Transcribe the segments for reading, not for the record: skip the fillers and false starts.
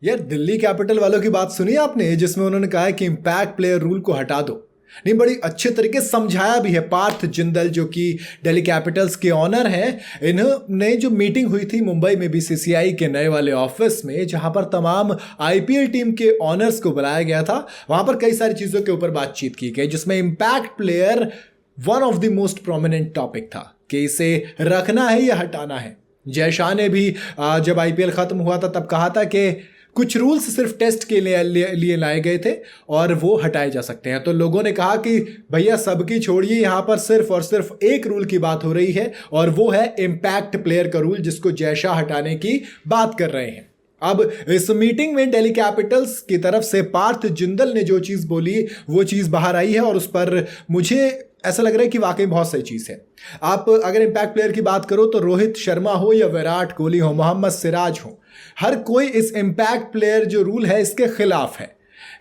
यार दिल्ली कैपिटल वालों की बात सुनी आपने, जिसमें उन्होंने कहा है कि इम्पैक्ट प्लेयर रूल को हटा दो। नहीं, बड़ी अच्छे तरीके से समझाया भी है। पार्थ जिंदल जो कि दिल्ली कैपिटल्स के ऑनर हैं, इन्होंने जो मीटिंग हुई थी मुंबई में बीसीसीआई के नए वाले ऑफिस में, जहां पर तमाम आईपीएल टीम के ऑनर्स को बुलाया गया था, वहां पर कई सारी चीजों के ऊपर बातचीत की गई, जिसमें impact player one of the most prominent topic था कि इसे रखना है या हटाना है। जय शाह ने भी जब आईपीएल खत्म हुआ था तब कहा था कि कुछ रूल्स सिर्फ टेस्ट के लिए लाए गए थे और वो हटाए जा सकते हैं। तो लोगों ने कहा कि भैया सबकी छोड़िए, यहां पर सिर्फ और सिर्फ एक रूल की बात हो रही है और वो है इम्पैक्ट प्लेयर का रूल, जिसको जय शाह हटाने की बात कर रहे हैं। अब इस मीटिंग में दिल्ली कैपिटल्स की तरफ से पार्थ जिंदल ने जो चीज बोली वो चीज बाहर आई है और उस पर मुझे ऐसा लग रहा है कि वाकई बहुत सही चीज है। आप अगर इम्पैक्ट प्लेयर की बात करो तो रोहित शर्मा हो या विराट कोहली हो, मोहम्मद सिराज हो, हर कोई इस इम्पैक्ट प्लेयर जो रूल है इसके खिलाफ है।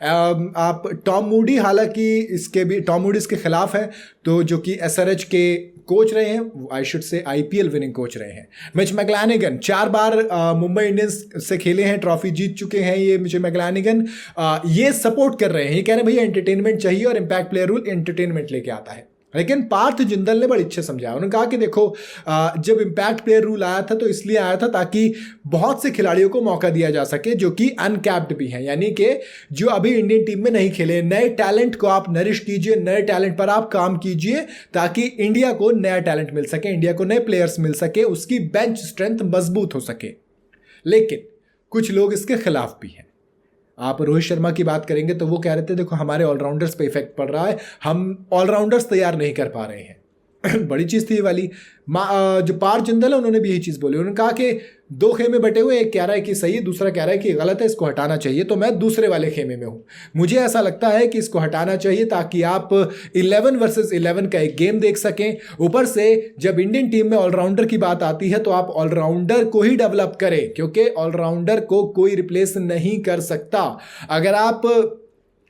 आप टॉम मूडी, हालांकि इसके भी टॉम मूडी इसके खिलाफ है, तो जो कि एसआरएच के कोच रहे हैं, आई शुड से आईपीएल विनिंग कोच रहे हैं। मिच मैक्लानिगन 4 बार मुंबई इंडियंस से खेले हैं, ट्रॉफी जीत चुके हैं ये मिच मैक्लानिगन, ये सपोर्ट कर रहे हैं, ये कह रहे हैं भैया एंटरटेनमेंट चाहिए और इम्पैक्ट प्लेयर रूल एंटरटेनमेंट लेके आता है। लेकिन पार्थ जिंदल ने बड़ी अच्छे समझाया। उन्होंने कहा कि देखो, जब इम्पैक्ट प्लेयर रूल आया था तो इसलिए आया था ताकि बहुत से खिलाड़ियों को मौका दिया जा सके जो कि अनकैप्ड भी हैं, यानी कि जो अभी इंडियन टीम में नहीं खेले। नए टैलेंट को आप नरिश कीजिए, नए टैलेंट पर आप काम कीजिए ताकि इंडिया को नया टैलेंट मिल सके, इंडिया को नए प्लेयर्स मिल सके, उसकी बेंच स्ट्रेंथ मजबूत हो सके। लेकिन कुछ लोग इसके खिलाफ भी हैं। आप रोहित शर्मा की बात करेंगे तो वो कह रहे थे देखो हमारे ऑलराउंडर्स पे इफेक्ट पड़ रहा है, हम ऑलराउंडर्स तैयार नहीं कर पा रहे हैं। बड़ी चीज थी ये वाली। जो पार्थ जिंदल है उन्होंने भी यही चीज बोली। उन्होंने कहा कि 2 खेमे बटे हुए, एक कह रहा है कि सही है, दूसरा कह रहा है कि गलत है, इसको हटाना चाहिए, तो मैं दूसरे वाले खेमे में हूं। मुझे ऐसा लगता है कि इसको हटाना चाहिए ताकि आप 11 वर्सेस 11 का एक गेम देख सकें। ऊपर से जब इंडियन टीम में ऑलराउंडर की बात आती है तो आप ऑलराउंडर को ही डेवलप करें, क्योंकि ऑलराउंडर को कोई रिप्लेस नहीं कर सकता। अगर आप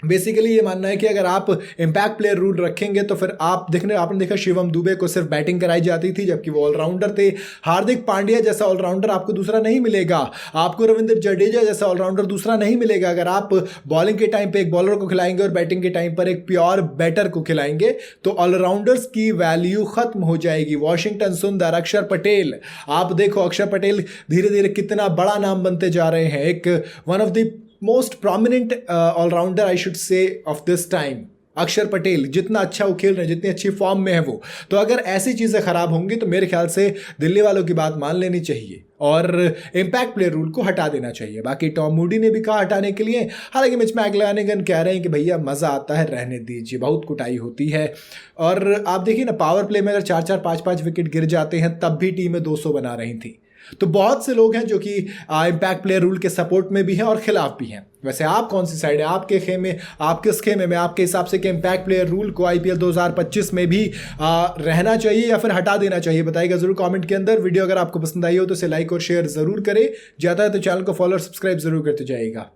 बेसिकली ये मानना है कि अगर आप इम्पैक्ट प्लेयर रूल रखेंगे तो फिर आपने देखा शिवम दुबे को सिर्फ बैटिंग कराई जाती थी जबकि वो ऑलराउंडर थे। हार्दिक पांड्या जैसा ऑलराउंडर आपको दूसरा नहीं मिलेगा, आपको रविंद्र जडेजा जैसा ऑलराउंडर दूसरा नहीं मिलेगा। अगर आप बॉलिंग के टाइम पे एक बॉलर को खिलाएंगे और बैटिंग के टाइम पर एक प्योर बैटर को खिलाएंगे तो ऑलराउंडर्स की वैल्यू खत्म हो जाएगी। वॉशिंगटन सुंदर, अक्षर पटेल, आप देखो अक्षर पटेल धीरे धीरे कितना बड़ा नाम बनते जा रहे हैं, एक one of the most prominent allrounder I should say of this time. Axar Patel जितना अच्छा वो खेल रहे हैं, जितनी अच्छी फॉर्म में है वो, तो अगर ऐसी चीजें खराब होंगी तो मेरे ख्याल से दिल्ली वालों की बात मान लेनी चाहिए और इम्पैक्ट प्लेयर रूल को हटा देना चाहिए। बाकी टॉम मूडी ने भी कहा हटाने के लिए, हालांकि मिच मैक्लानिगन कह रहे हैं कि भैया मजा आता है, रहने दीजिए, बहुत कुटाई होती है। और आप देखिए ना, पावर प्ले में अगर 4-4, 5-5 विकेट गिर जाते हैं तब भी टीमें 200 बना रही थी। तो बहुत से लोग हैं जो कि इम्पैक्ट प्लेयर रूल के सपोर्ट में भी हैं और खिलाफ भी हैं। वैसे आप कौन सी साइड है? आपके खेमे, आप किस खेमे में, आपके हिसाब से कि इम्पैक्ट प्लेयर रूल को आईपीएल 2025 में भी रहना चाहिए या फिर हटा देना चाहिए? बताइएगा जरूर कमेंट के अंदर। वीडियो अगर आपको पसंद आई हो तो इसे लाइक और शेयर जरूर करें, ज्यादा है तो चैनल को फॉलो और सब्सक्राइब जरूर करते जाइएगा।